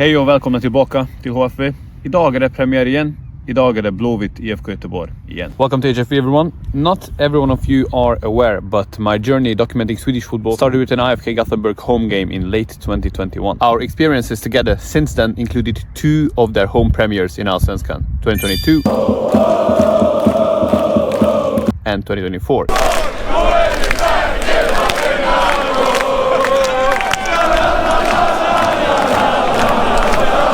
Hej och välkomna tillbaka till HFV. Idag är det premiär igen. Idag är det Blåvitt IFK Göteborg igen. Welcome to HFV everyone. Not every one of you are aware, but my journey documenting Swedish football started with an IFK Gothenburg home game in late 2021. Our experiences together since then included two of their home premieres in Allsvensk, 2022 and 2024.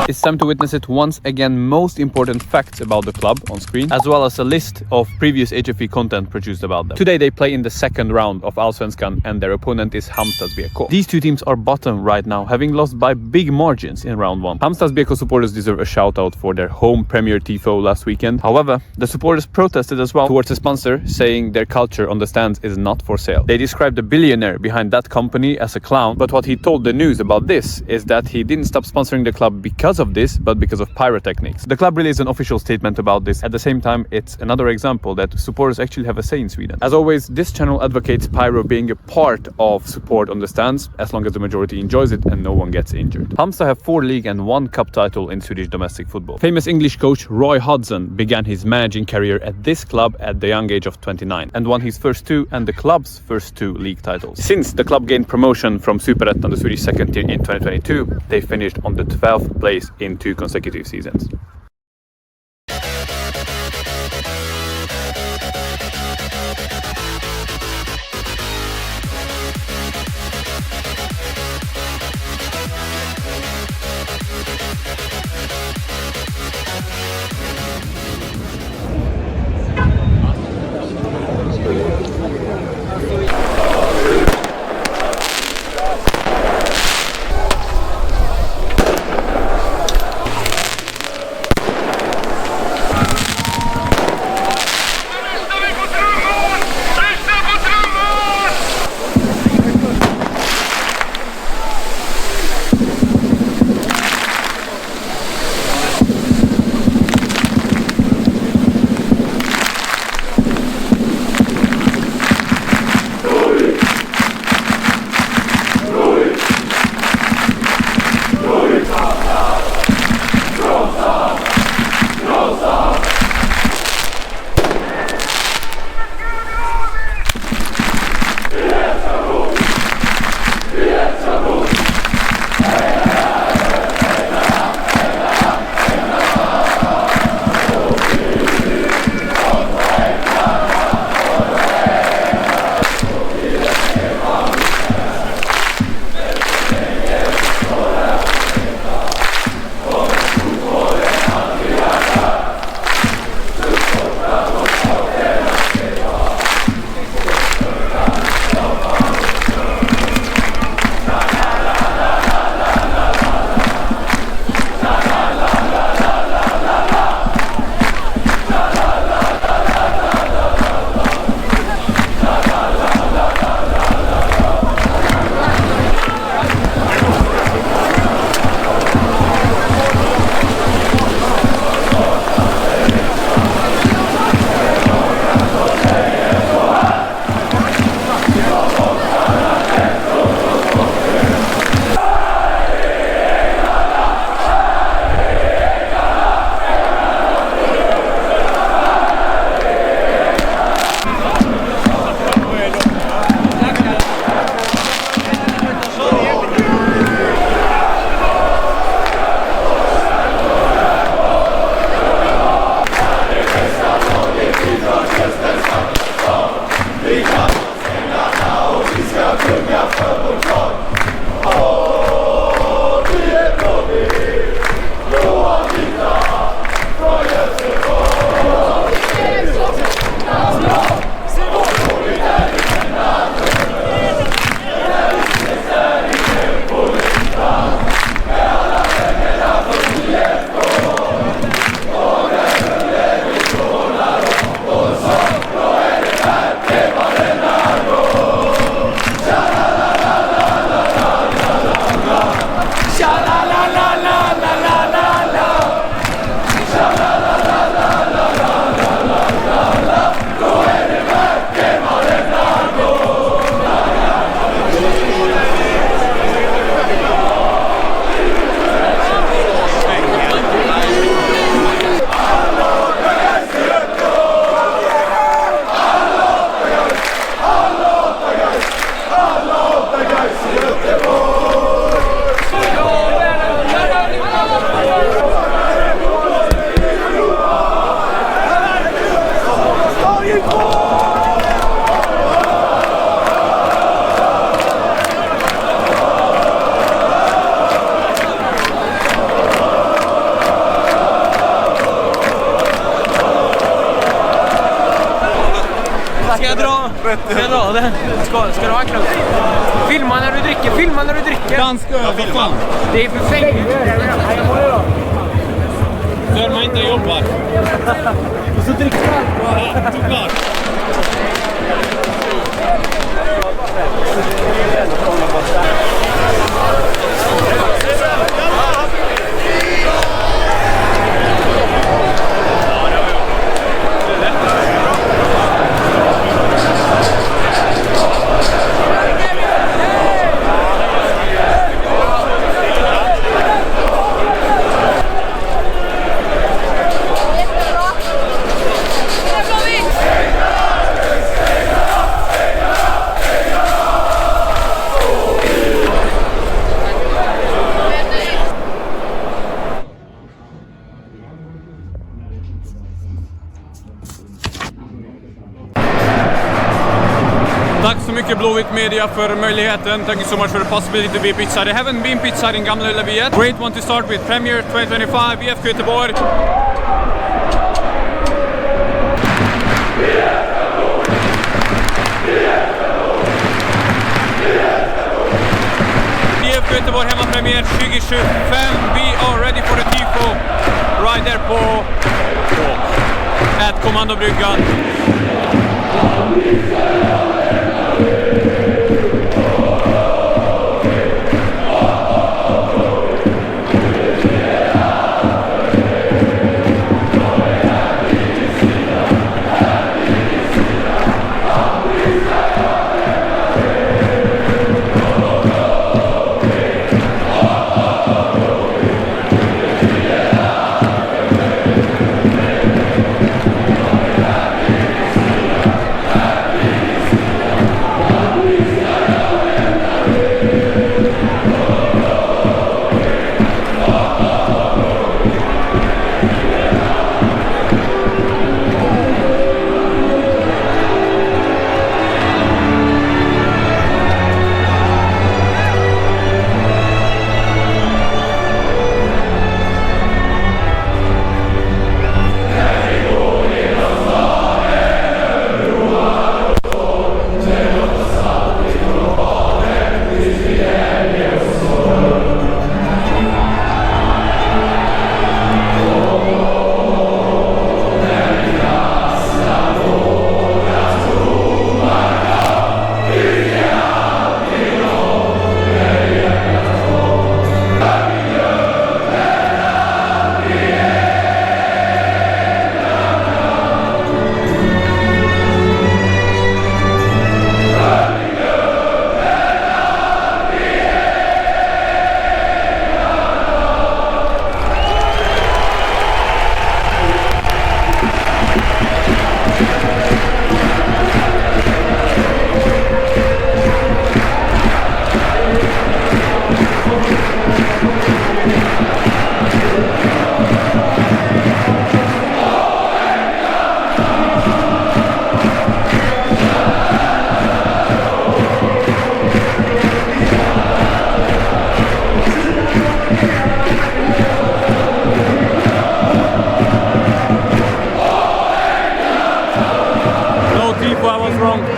It's time to witness it once again. Most important facts about the club on screen, as well as a list of previous HFV content produced about them. Today they play in the second round of Allsvenskan and their opponent is HALMSTADS BK. These two teams are bottom right now, having lost by big margins in round one. HALMSTADS BK supporters deserve a shout out for their home Premier tifo last weekend. However, the supporters protested as well towards the sponsor, saying their culture on the stands is not for sale. They described the billionaire behind that company as a clown, but what he told the news about this is that he didn't stop sponsoring the club because of this, but because of pyrotechnics. The club released an official statement about this. At the same time, it's another example that supporters actually have a say in Sweden. As always, this channel advocates pyro being a part of support on the stands, as long as the majority enjoys it and no one gets injured. Halmstad have 4 league and 1 cup title in Swedish domestic football. Famous English coach Roy Hodgson began his managing career at this club at the young age of 29 and won his first 2 and the club's first 2 league titles. Since the club gained promotion from Superettan, the Swedish second tier, in 2022, they finished on the 12th place in 2 consecutive seasons. vet du. Ska dra den? Ska du ha klart? Filma när du dricker, filma när du dricker. Danska öl, vad fan? Det är för fängligt. Stör man inte jobbar. Och så dricker man. Ja, såklart. Tack så mycket Blåvitt Media för möjligheten. Thank you so much for the possibility to be pitchside. I haven't been pitchside in Gamla Ullevi yet. Great one to start with. Premier 2025, IFK Göteborg. IFK Göteborg Hemmapremiär 2025. We are ready for the tifo. Right there på Kommandobryggan.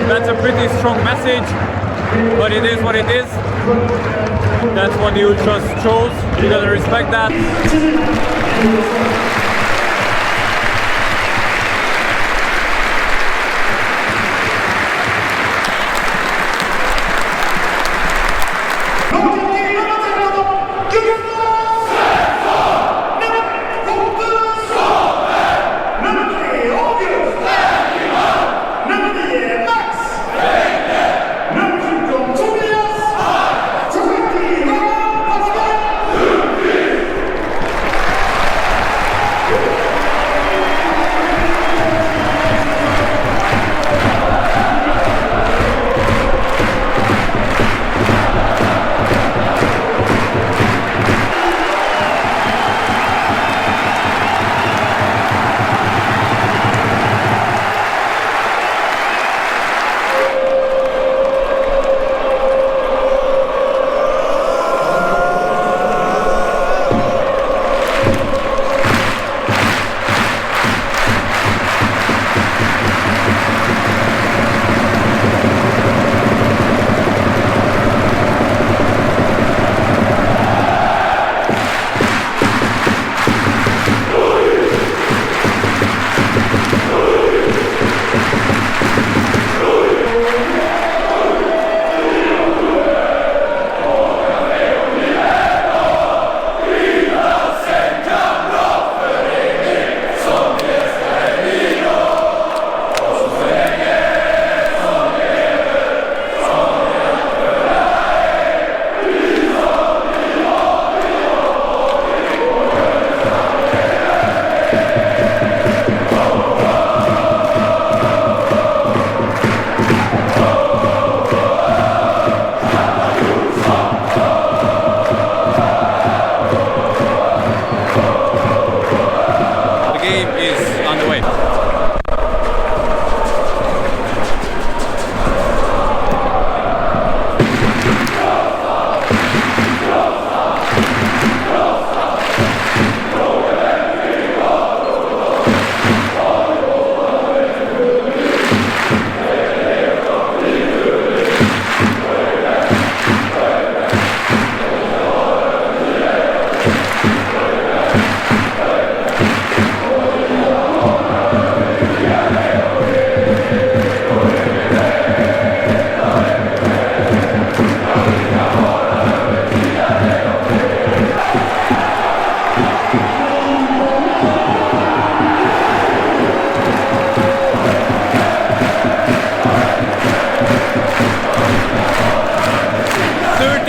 That's a pretty strong message, but it is what it is. That's what the Ultras chose. You gotta respect that.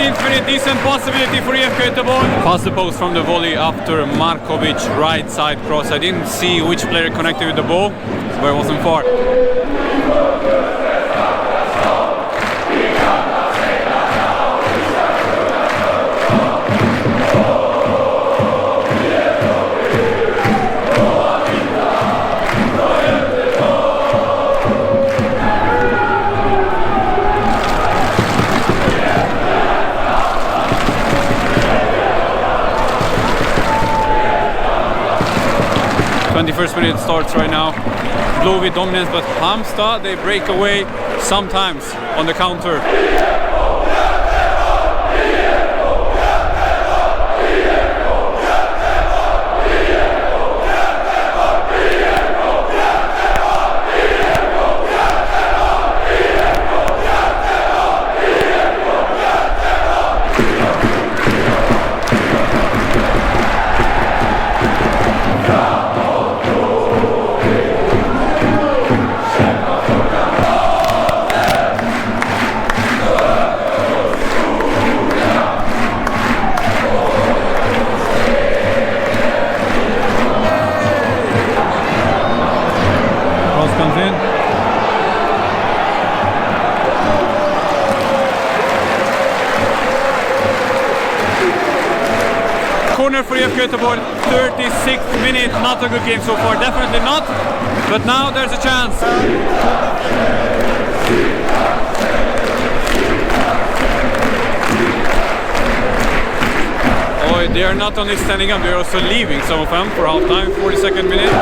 15th minute, decent possibility for IFK Göteborg. Pass the post from the volley after Markovic right side cross. I didn't see which player connected with the ball, but it wasn't far. 21st minute starts right now. Blåvitt dominance, but Halmstad, they break away sometimes on the counter. Corner for IFK Göteborg, 36th minute, not a good game so far, definitely not, but now there's a chance. Oh, they are not only standing up, they are also leaving, some of them, for half time, 42nd minute.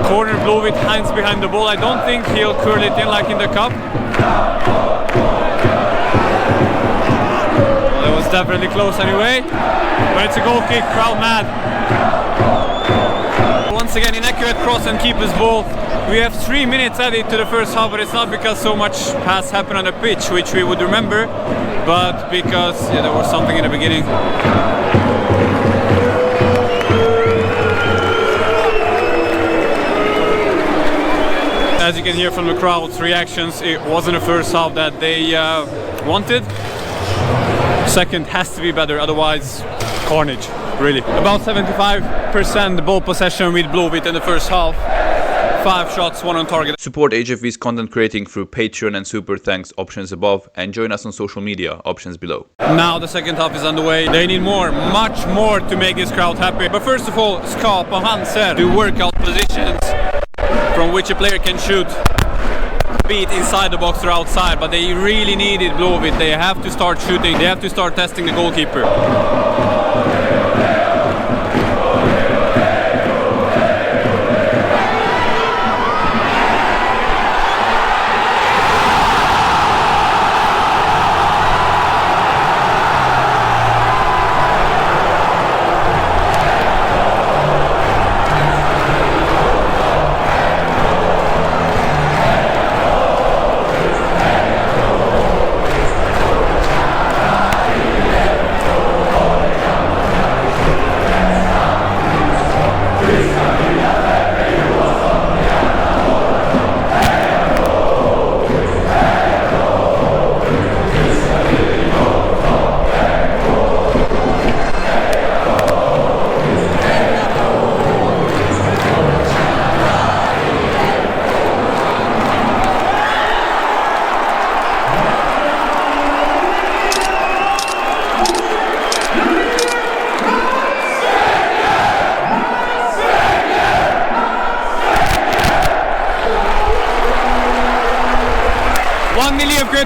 Corner Blåvitt, Heinz behind the ball. I don't think he'll curl it in like in the cup. Well, it was definitely close anyway. But it's a goal kick, crowd mad. Once again, inaccurate cross and keeper's ball. We have 3 minutes added to the first half, but it's not because so much has happened on the pitch, which we would remember, but because there was something in the beginning. As you can hear from the crowd's reactions, it wasn't the first half that they wanted. Second has to be better, otherwise carnage, really. About 75% ball possession with Blåvitt in the first half. 5 shots, 1 on target. Support HFV's content creating through Patreon and Super Thanks options above, and join us on social media options below. Now the second half is underway. They need more, much more to make this crowd happy. But first of all, skapa chanser to workout positions from which a player can shoot, be it inside the box or outside, but they really needed Blåvitt. They have to start shooting, they have to start testing the goalkeeper.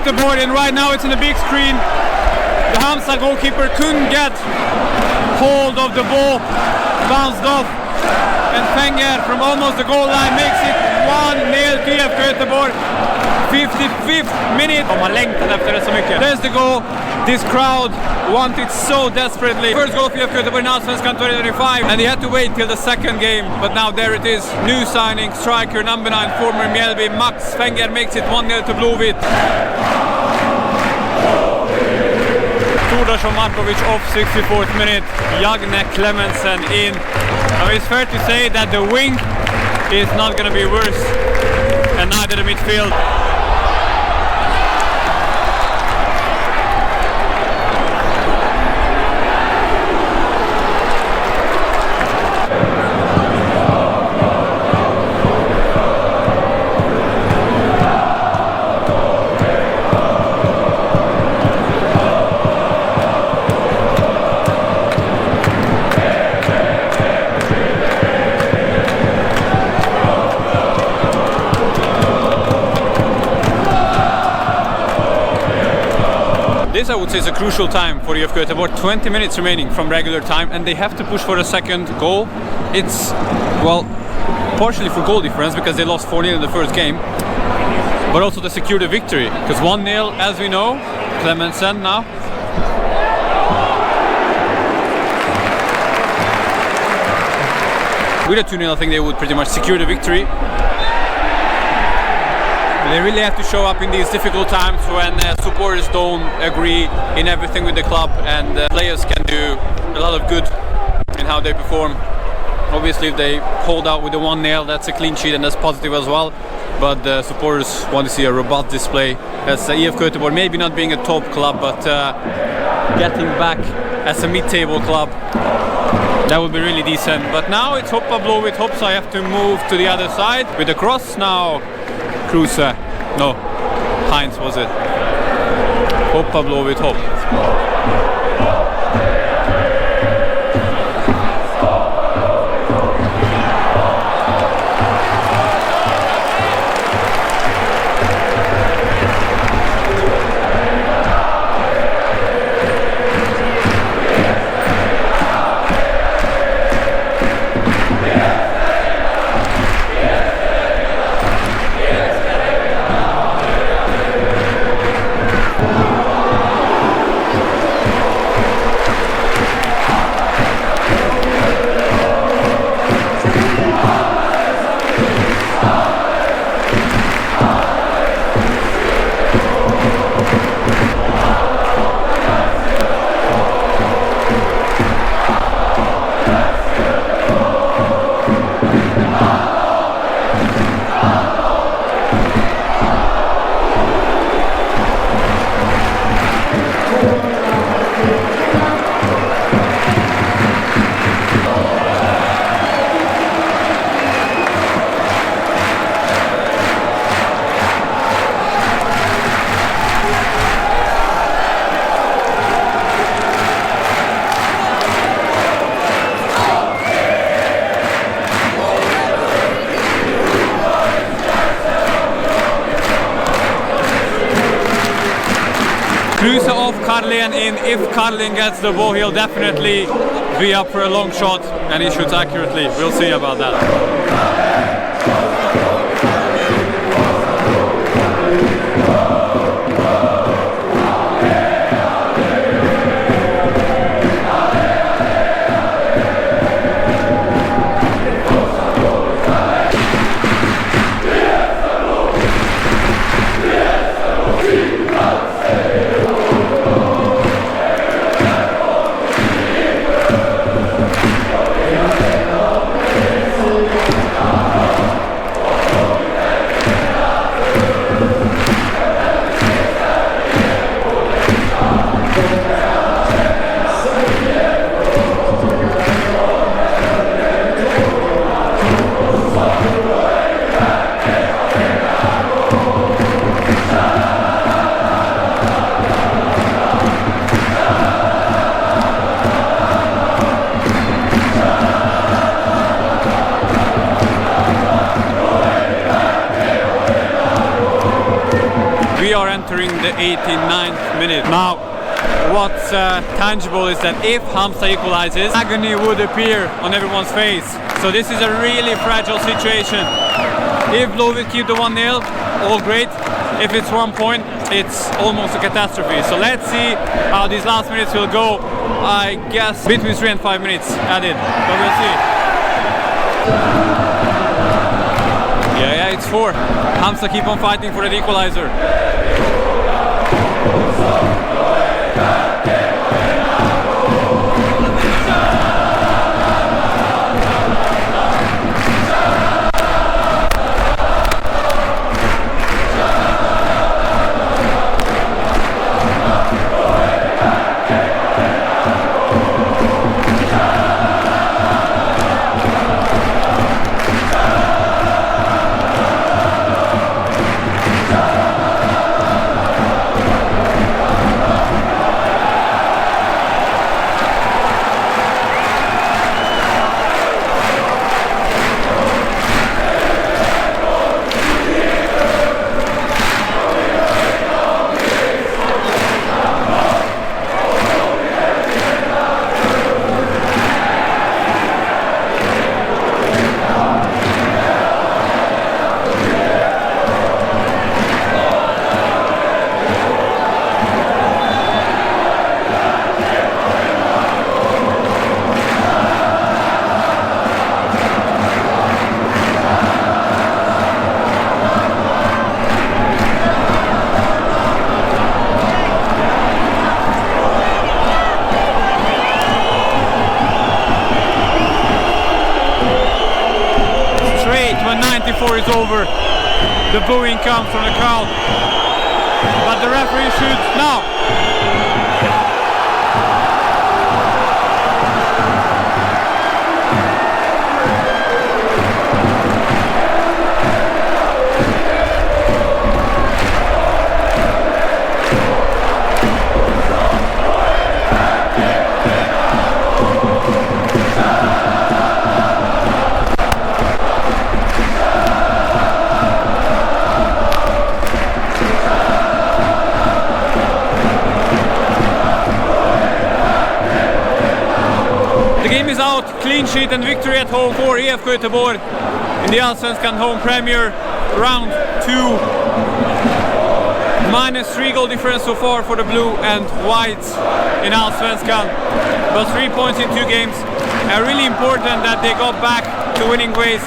Göteborg, and right now it's in the big screen. The Halmstad goalkeeper couldn't get hold of the ball, bounced off, and Fenger from almost the goal line makes it 1-0 to IFK Göteborg. 55th minute. De har längtat efter det så mycket. There's the goal. This crowd want it so desperately. First goal for IFK Göteborg in Allsvensk 2025, and they had to wait till the second game, but now there it is. New signing, striker number 9, former Mjällby, Max Fenger makes it 1-0 to Blåvitt. Tordarsson Markovic off 64th minute, Jagne Clemensen in. Now it's fair to say that the wing is not going to be worse, and neither the midfield. This, I would say, is a crucial time for IFK Göteborg. 20 minutes remaining from regular time, and they have to push for a second goal. It's, well, partially for goal difference because they lost 4-0 in the first game, but also to secure the victory, because 1-0, as we know, Clemensen now. With a 2-0, I think they would pretty much secure the victory. They really have to show up in these difficult times when supporters don't agree in everything with the club, and players can do a lot of good in how they perform. Obviously, if they hold out with the 1-0, that's a clean sheet and that's positive as well. But the supporters want to see a robust display. As IFK Göteborg, maybe not being a top club, but getting back as a mid-table club, that would be really decent. But now it's Hoppa Blåvitt Hopp, so I have to move to the other side with the cross now. Kruse, no, Heinz was it. Hoppa Blåvitt Hopp. Kruse off Karlén in. If Karlén gets the ball, he'll definitely be up for a long shot, and he shoots accurately. We'll see about that. We are entering the 89th minute. Now, what's tangible is that if Halmstad equalizes, agony would appear on everyone's face. So this is a really fragile situation. If Blåvitt keep the 1-0, all great. If it's 1 point, it's almost a catastrophe. So let's see how these last minutes will go. I guess between 3 and 5 minutes added, but we'll see. Yeah, it's 4. Halmstad keep on fighting for that equalizer. before it's over, the booing comes from the crowd. But the referee shoots now. The game is out, clean sheet and victory at home for IFK Göteborg in the Allsvensk home Premier round 2. -3 goal difference so far for the blue and whites in Allsvenskan. But 3 points in 2 games. And really important that they got back to winning ways.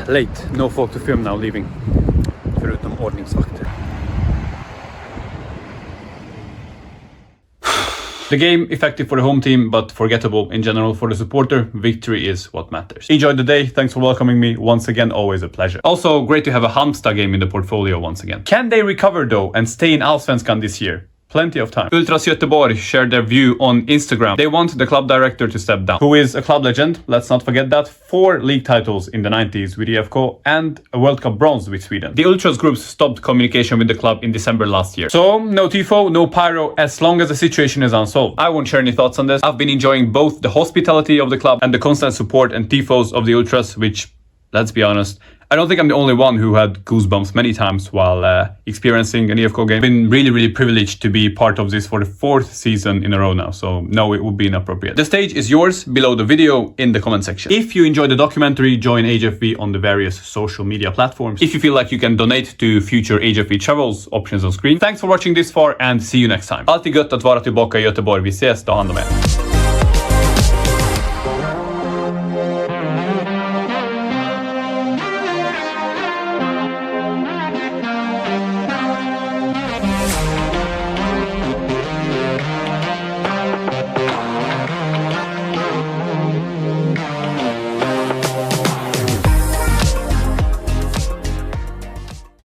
Late, no folk to film now leaving. Förutom ordningsvakter. The game effective for the home team, but forgettable in general for the supporter. Victory is what matters. Enjoy the day. Thanks for welcoming me once again. Always a pleasure. Also, great to have a HALMSTADS game in the portfolio once again. Can they recover though and stay in Allsvenskan this year? Plenty of time. Ultras Göteborg shared their view on Instagram. They want the club director to step down, who is a club legend, let's not forget that, 4 league titles in the 90s with IFK and a World Cup bronze with Sweden. The Ultras groups stopped communication with the club in December last year. So, no tifo, no pyro, as long as the situation is unsolved. I won't share any thoughts on this. I've been enjoying both the hospitality of the club and the constant support and tifos of the Ultras, which, let's be honest, I don't think I'm the only one who had goosebumps many times while experiencing an IFK game. I've been really privileged to be part of this for the 4th season in a row now, so no, it would be inappropriate. The stage is yours below the video in the comment section. If you enjoyed the documentary, join HFV on the various social media platforms. If you feel like you can donate to future HFV travels, options on screen. Thanks for watching this far and see you next time. Alltid gött att vara tillbaka i Göteborg. Vi ses, ta hand om er.